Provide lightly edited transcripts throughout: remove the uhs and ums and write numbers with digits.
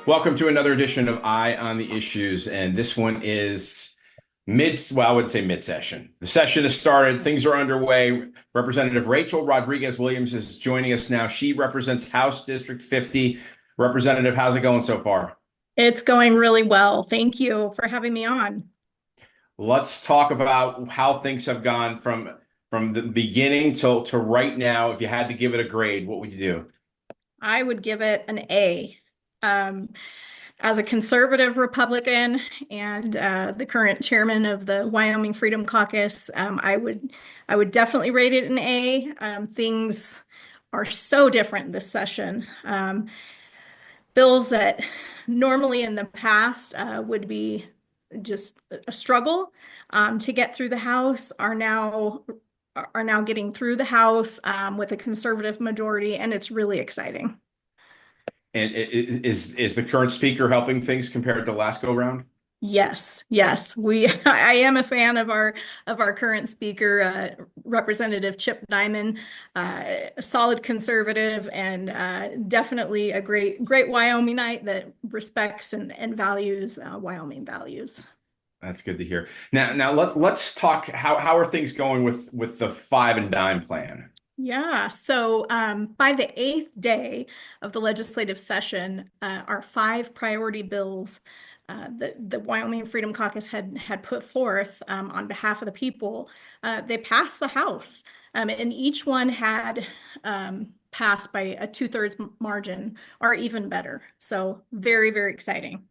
Welcome to another edition of Eye on the Issues, and this one is I wouldn't say mid-session. The session has started, things are underway. Representative Rachel Rodriguez-Williams is joining us now. She represents House District 50. Representative, how's it going so far? It's going really well. Thank you for having me on. Let's talk about how things have gone from the beginning to right now. If you had to give it a grade, what would you do? I would give it an A. Um, as a conservative Republican and the current chairman of the Wyoming Freedom Caucus, I would definitely rate it an A. Things are so different this session. Bills that normally in the past would be just a struggle to get through the House are now getting through the House with a conservative majority, and it's really exciting. And is the current speaker helping things compared to last go round? Yes. I am a fan of our current speaker, Representative Chip Diamond, a solid conservative and definitely a great Wyomingite that respects and values Wyoming values. That's good to hear. Now let's talk. How are things going with the five and dime plan? Yeah, so by the eighth day of the legislative session, our five priority bills that the Wyoming Freedom Caucus had put forth on behalf of the people, they passed the House, and each one had passed by a 2/3 margin, or even better. So very, very exciting.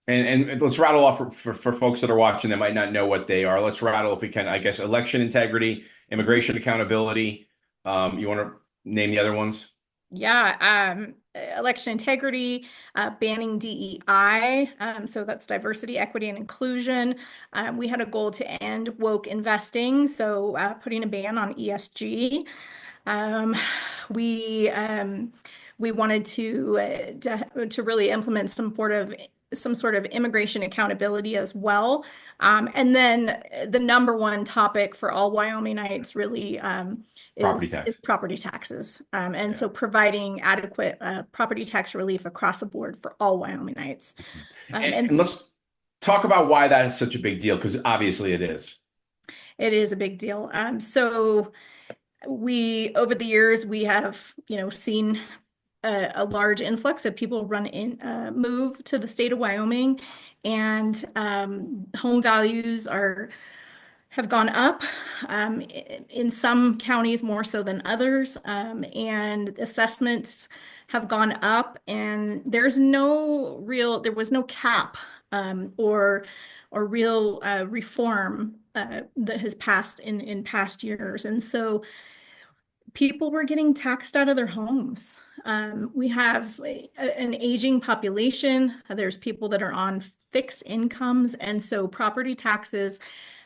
And let's rattle off for folks that are watching that might not know what they are. Let's rattle if we can. I guess election integrity, immigration accountability. You want to name the other ones? Yeah, election integrity, banning DEI, so that's diversity, equity, and inclusion. We had a goal to end woke investing, so putting a ban on ESG. Um, we we wanted to really implement some sort of immigration accountability as well. And then the number one topic for all Wyomingites really Property is tax. property taxes. And Yeah. so providing adequate property tax relief across the board for all Wyomingites. And let's talk about why that is such a big deal, because obviously it is. It is a big deal. So over the years, we have, seen a large influx of people move to the state of Wyoming, and home values have gone up in some counties more so than others, and assessments have gone up, and there was no cap or real reform that has passed in past years, and so people were getting taxed out of their homes. We have an aging population. There's people that are on fixed incomes. And so property taxes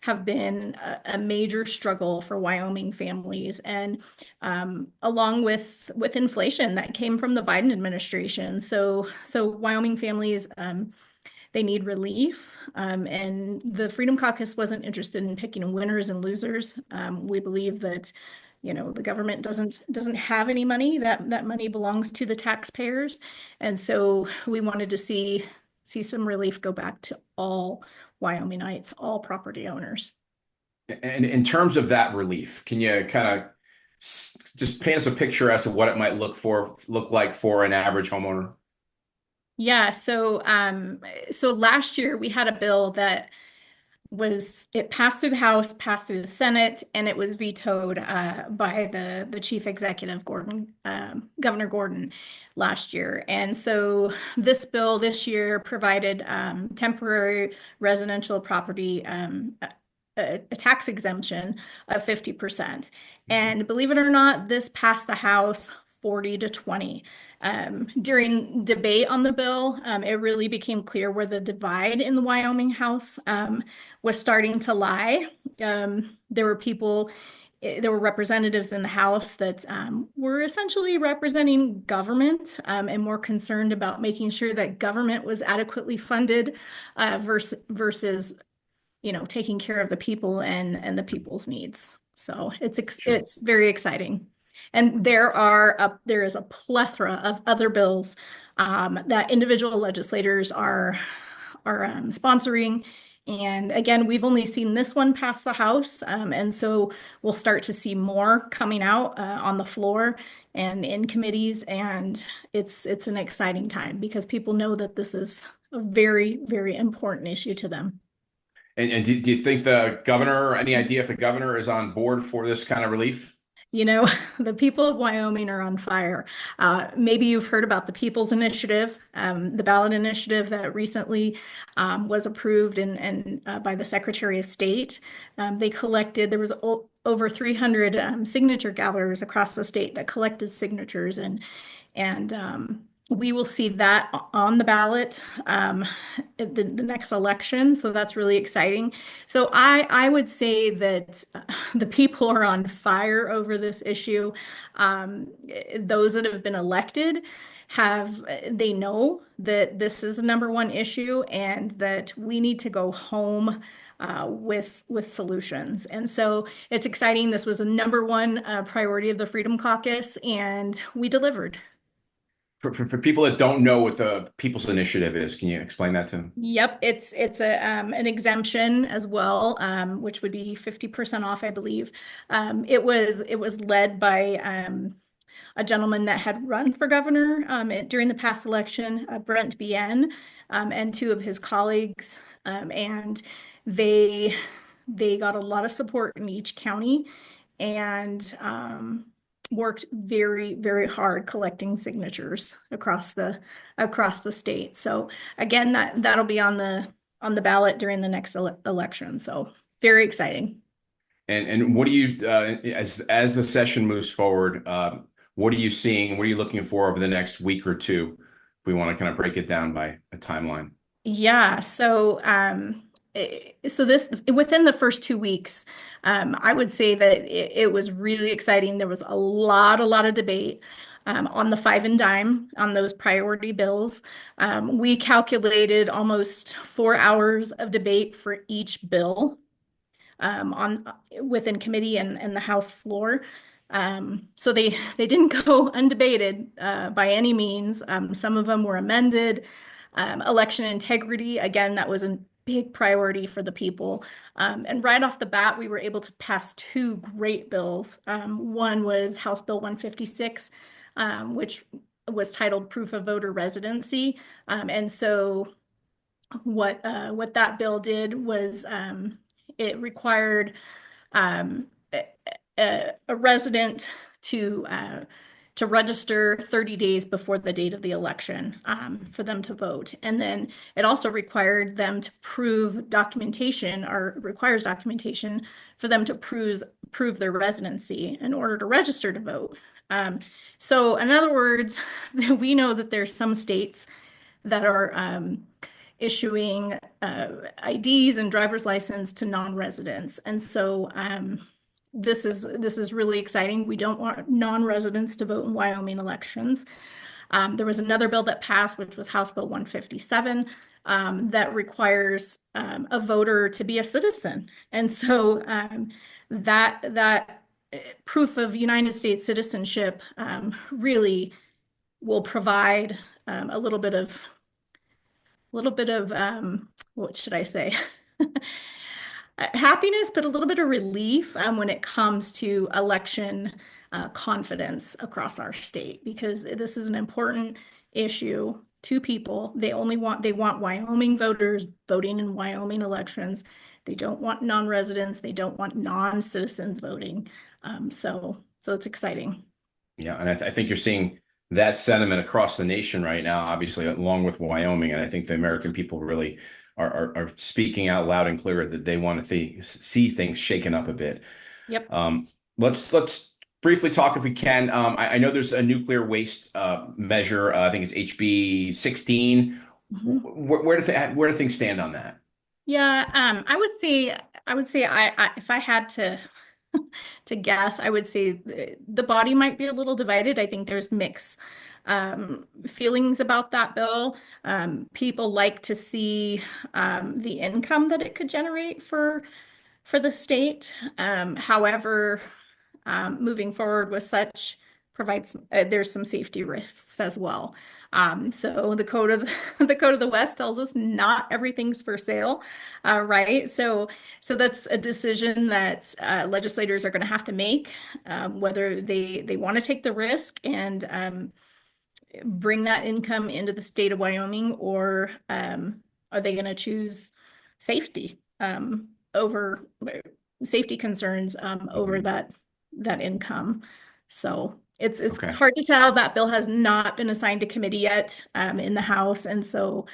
have been a major struggle for Wyoming families. And along with inflation that came from the Biden administration. So Wyoming families, they need relief. And the Freedom Caucus wasn't interested in picking winners and losers. We believe that the government doesn't have any money. That money belongs to the taxpayers, and so we wanted to see some relief go back to all Wyomingites, all property owners. And in terms of that relief, can you kind of just paint us a picture as to what it might look like for an average homeowner? Yeah, so last year we had a bill that it passed through the House, passed through the Senate, and it was vetoed by the chief executive, Governor Gordon, last year. And so this bill this year provided temporary residential property a tax exemption of 50%. And believe it or not, this passed the House 40-20. During debate on the bill, it really became clear where the divide in the Wyoming House was starting to lie. There were representatives in the House that were essentially representing government and more concerned about making sure that government was adequately funded versus taking care of the people and the people's needs. So Sure. it's very exciting. And there is a plethora of other bills that individual legislators are sponsoring. And again, we've only seen this one pass the House, and so we'll start to see more coming out on the floor and in committees. And it's an exciting time because people know that this is a very, very important issue to them. And do you think the governor, any idea if the governor is on board for this kind of relief? You know, the people of Wyoming are on fire. Maybe you've heard about the People's Initiative, the ballot initiative that recently was approved by the Secretary of State. There was over 300 signature gatherers across the state that collected signatures, and we will see that on the ballot at the next election. So that's really exciting. So I would say that the people are on fire over this issue. Those that have been elected they know that this is a number one issue and that we need to go home with solutions. And so it's exciting. This was a number one priority of the Freedom Caucus, and we delivered. For people that don't know what the People's Initiative is, can you explain that to them? Yep, it's an exemption as well, which would be 50% off, I believe. It was led by a gentleman that had run for governor during the past election, Brent Bien, and two of his colleagues, and they they got a lot of support in each county, and worked very, very hard collecting signatures across the state. So again, that'll be on the ballot during the next election. So very exciting. And what do you as the session moves forward, what are you seeing? What are you looking for over the next week or two? If we want to kind of break it down by a timeline. Yeah, so this within the first 2 weeks, I would say that it was really exciting. There was a lot of debate on the five and dime on those priority bills. We calculated almost 4 hours of debate for each bill on within committee and the House floor. So they didn't go undebated by any means. Some of them were amended. Election integrity, again, that was a big priority for the people. And right off the bat, we were able to pass two great bills. One was House Bill 156, which was titled Proof of Voter Residency. And so what that bill did was it required um, a resident to register 30 days before the date of the election for them to vote. And then it also required them to prove documentation, or requires documentation for them to prove their residency in order to register to vote. So in other words, we know that there's some states that are issuing IDs and driver's license to non-residents. And so this is really exciting. We don't want non-residents to vote in Wyoming elections. There was another bill that passed, which was House Bill 157, that requires a voter to be a citizen. And so that proof of United States citizenship really will provide a little bit of what should I say? Happiness, but a little bit of relief when it comes to election confidence across our state, because this is an important issue to people. They want Wyoming voters voting in Wyoming elections. They don't want non-residents. They don't want non-citizens voting. So it's exciting. Yeah, and I think you're seeing that sentiment across the nation right now, obviously, along with Wyoming. And I think the American people really are speaking out loud and clear that they want to see things shaken up a bit. Yep. Let's briefly talk, if we can. I know there's a nuclear waste measure. I think it's HB 16. Mhm. Where do things stand on that? Yeah, I would say if I had to to guess. I would say the body might be a little divided. I think there's mixed feelings about that bill. People like to see the income that it could generate for the state. However, moving forward with such provides there's some safety risks as well. So the code of the code of the West tells us not everything's for sale, right? So that's a decision that legislators are going to have to make, whether they want to take the risk and bring that income into the state of Wyoming, or are they going to choose safety over safety concerns over that income? So it's Okay. hard to tell. That bill has not been assigned to committee yet in the House, and so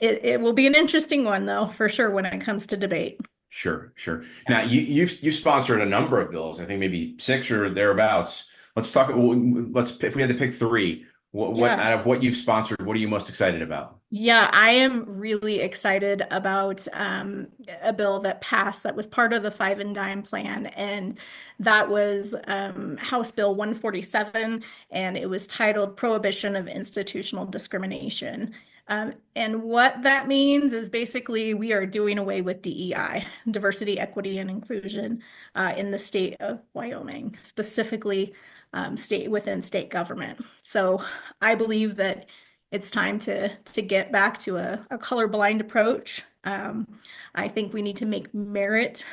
it will be an interesting one, though, for sure, when it comes to debate. Sure, sure. Now you've sponsored a number of bills, I think maybe six or thereabouts. Let's talk. If we had to pick three, what Yeah. out of what you've sponsored, what are you most excited about? Yeah, I am really excited about a bill that passed that was part of the five and dime plan, and that was House Bill 147, and it was titled Prohibition of Institutional Discrimination. And what that means is basically we are doing away with DEI, diversity, equity, and inclusion, in the state of Wyoming, specifically within state government. So I believe that it's time to get back to a colorblind approach. I think we need to make merit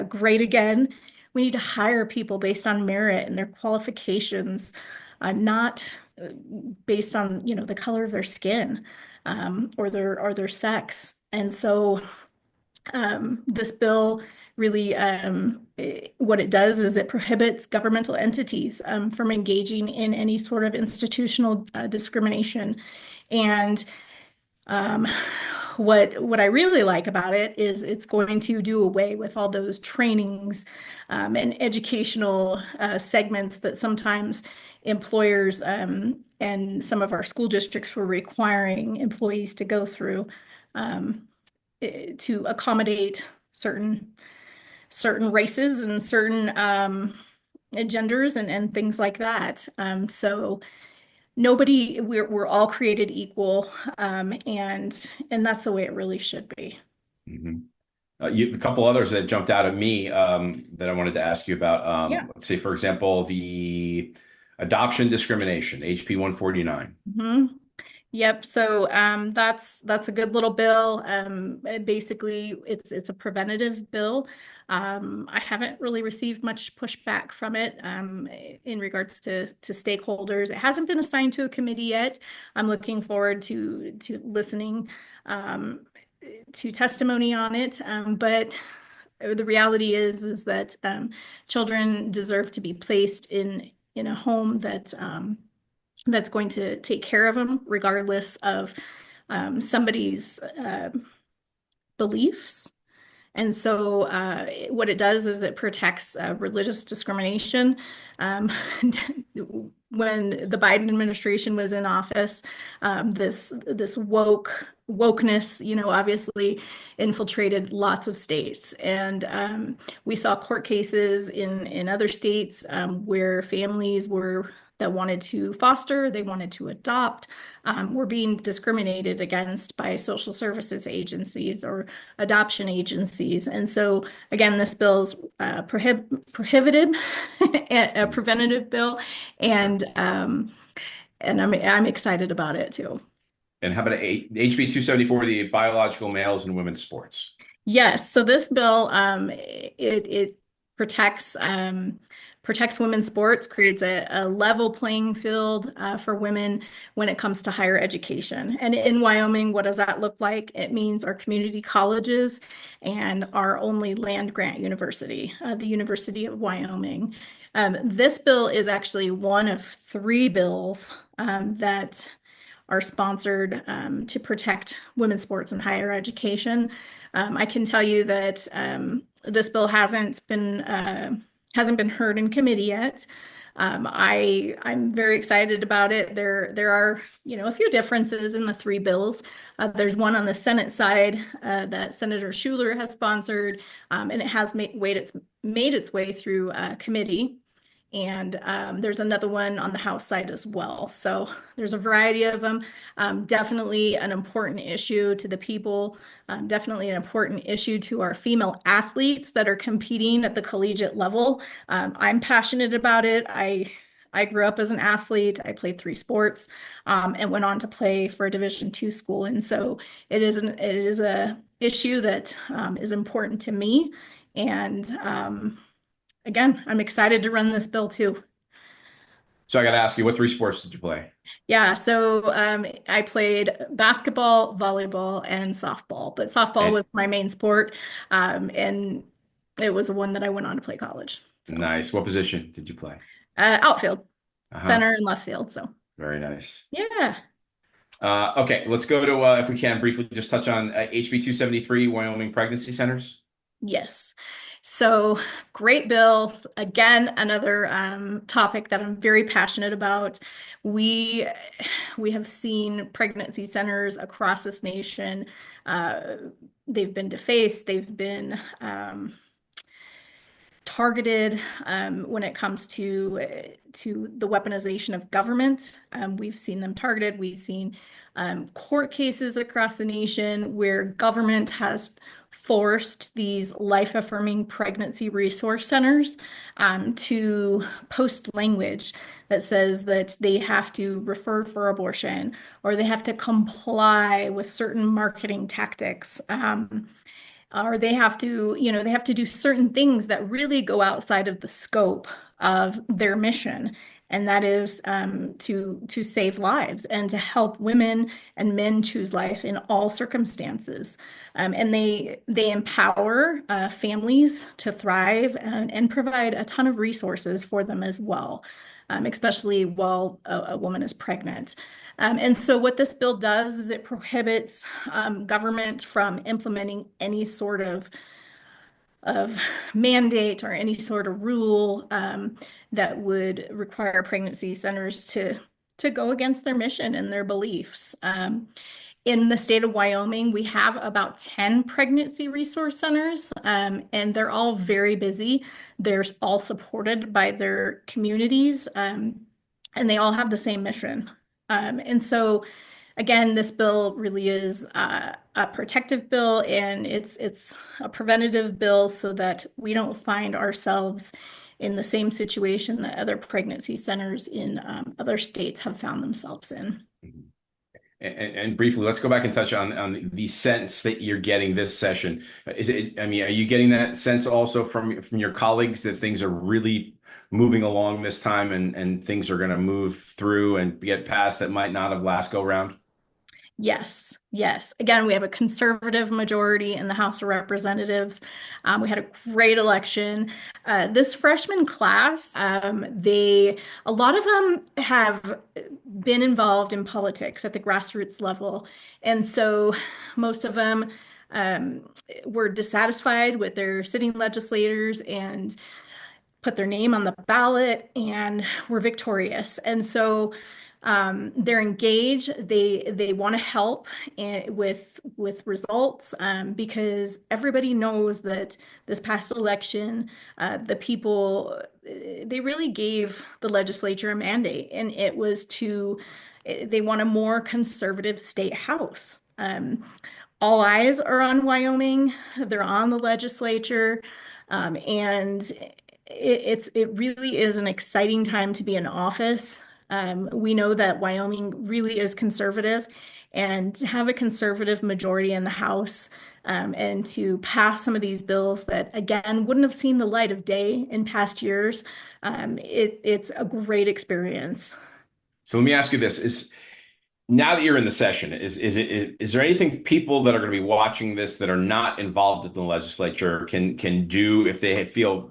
great again. We need to hire people based on merit and their qualifications, not based on, the color of their skin, or their sex. And so this bill really, what it does is it prohibits governmental entities from engaging in any sort of institutional discrimination. And um, what I really like about it is it's going to do away with all those trainings and educational segments that sometimes employers and some of our school districts were requiring employees to go through to accommodate certain races and certain genders and things like that. So we're all created equal, and that's the way it really should be. Mhm. A couple others that jumped out at me that I wanted to ask you about. Yeah. Let's say, for example, the adoption discrimination, HB 149. Mhm. Yep. So that's a good little bill. Basically, it's a preventative bill. I haven't really received much pushback from it in regards to stakeholders. It hasn't been assigned to a committee yet. I'm looking forward to listening to testimony on it. But the reality is that children deserve to be placed in a home that's going to take care of them, regardless of somebody's beliefs. And so what it does is it protects religious discrimination. When the Biden administration was in office, this wokeness, obviously infiltrated lots of states. And we saw court cases in other states where families that wanted to foster, they wanted to adopt, were being discriminated against by social services agencies or adoption agencies. And so, again, this bill's prohibitive, a preventative bill, and I'm excited about it too. And how about HB 274, the biological males in women's sports? Yes, so this bill it protects women's sports, creates a level playing field for women when it comes to higher education. And in Wyoming, what does that look like? It means our community colleges and our only land grant university, the University of Wyoming. This bill is actually one of three bills that are sponsored to protect women's sports and higher education. I can tell you that this bill hasn't been heard in committee yet. I'm very excited about it. There are, a few differences in the three bills. There's one on the Senate side that Senator Schuler has sponsored, and it has made its way through committee. And there's another one on the House side as well. So there's a variety of them. Definitely an important issue to the people. Definitely an important issue to our female athletes that are competing at the collegiate level. I'm passionate about it. I grew up as an athlete. I played three sports, and went on to play for a Division II school. And so it is a issue that is important to me. And again, I'm excited to run this bill too. So I got to ask you, what three sports did you play? Yeah, so I played basketball, volleyball, and softball, but softball And was my main sport, and it was the one that I went on to play college. So nice. What position did you play? outfield, Uh-huh. center, and left field. So Very nice. yeah. Okay, let's go to, if we can, briefly just touch on HB 273, Wyoming pregnancy centers. Yes. So great bills. Again, another topic that I'm very passionate about. We we have seen pregnancy centers across this nation. Uh, they've been defaced. They've been targeted when it comes to the weaponization of government. We've seen them targeted. We've seen court cases across the nation where government has forced these life-affirming pregnancy resource centers to post language that says that they have to refer for abortion or they have to comply with certain marketing tactics. Or they have to do certain things that really go outside of the scope of their mission, and that is to save lives and to help women and men choose life in all circumstances. And they empower families to thrive and provide a ton of resources for them as well, especially while a woman is pregnant. And so what this bill does is it prohibits government from implementing any sort of mandate or any sort of rule that would require pregnancy centers to go against their mission and their beliefs. In the state of Wyoming, we have about 10 pregnancy resource centers, and they're all very busy. They're all supported by their communities, and they all have the same mission. And so, again, this bill really is a protective bill, and it's a preventative bill so that we don't find ourselves in the same situation that other pregnancy centers in other states have found themselves in. And briefly, let's go back and touch on the sense that you're getting this session. Is it, I mean, are you getting that sense also from your colleagues that things are really moving along this time and things are going to move through and get past that might not have last go round? Yes, yes. Again, we have a conservative majority in the House of Representatives. We had a great election. This freshman class, a lot of them have been involved in politics at the grassroots level. And so most of them were dissatisfied with their sitting legislators and put their name on the ballot and were victorious. And so they're engaged. They want to help with results because everybody knows that this past election, the people they really gave the legislature a mandate, and it was they want a more conservative state house. All eyes are on Wyoming. They're on the legislature, and it really is an exciting time to be in office. We know that Wyoming really is conservative, and to have a conservative majority in the House and to pass some of these bills that, again, wouldn't have seen the light of day in past years, it's a great experience. So let me ask you this: is now that you're in the session, is there anything people that are going to be watching this that are not involved in the legislature can do if they feel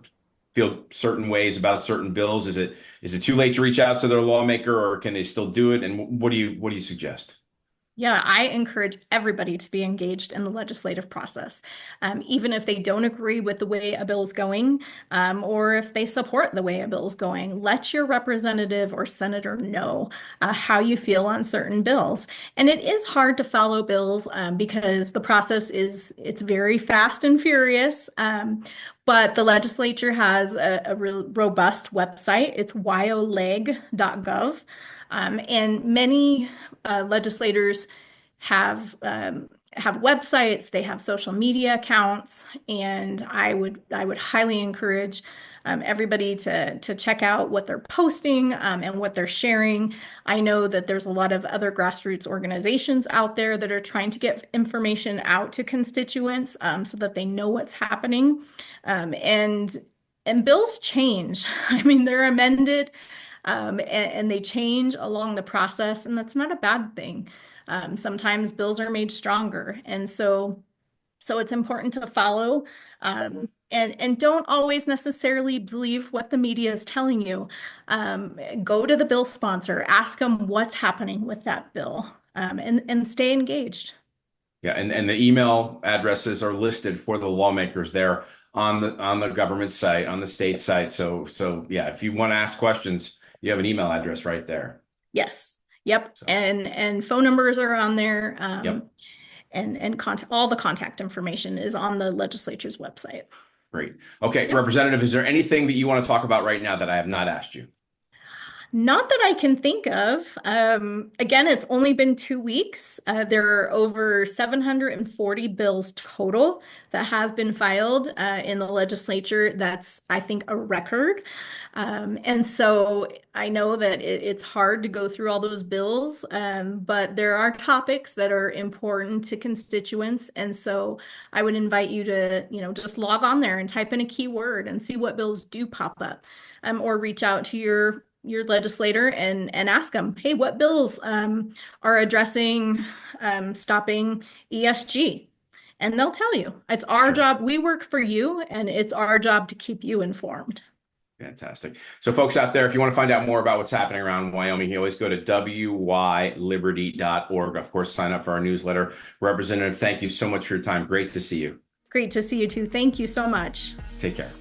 certain ways about certain bills? Is it too late to reach out to their lawmaker, or can they still do it? And what do you suggest? Yeah, I encourage everybody to be engaged in the legislative process, even if they don't agree with the way a bill is going, or if they support the way a bill is going. Let your representative or senator know how you feel on certain bills. And it is hard to follow bills because the process it's very fast and furious. But the legislature has a robust website. It's wyoleg.gov. And many legislators have websites, they have social media accounts, and I would highly encourage everybody to check out what they're posting and what they're sharing. I know that there's a lot of other grassroots organizations out there that are trying to get information out to constituents so that they know what's happening. And bills change. I mean, they're amended and they change along the process, and that's not a bad thing. Sometimes bills are made stronger, and so it's important to follow and don't always necessarily believe what the media is telling you. Go to the bill sponsor, ask them what's happening with that bill, and stay engaged. Yeah, and the email addresses are listed for the lawmakers there on the government site, on the state site. So yeah, if you want to ask questions, you have an email address right there. Yes. Yep. So, And phone numbers are on there. yep, And contact, all the contact information is on the legislature's website. great. Okay, Yep. Representative, is there anything that you want to talk about right now that I have not asked you? Not that I can think of. Again, it's only been 2 weeks. There are over 740 bills total that have been filed in the legislature. That's, I think, a record. And so I know that it's hard to go through all those bills, but there are topics that are important to constituents. And so I would invite you to, just log on there and type in a keyword and see what bills do pop up, or reach out to your legislator and ask them, hey, what bills are addressing stopping ESG? And they'll tell you. It's our Sure. job. We work for you, and it's our job to keep you informed. Fantastic. So folks out there, if you want to find out more about what's happening around Wyoming, you always go to wyliberty.org. Of course, sign up for our newsletter. Representative, thank you so much for your time. Great to see you. Great to see you too. Thank you so much. Take care.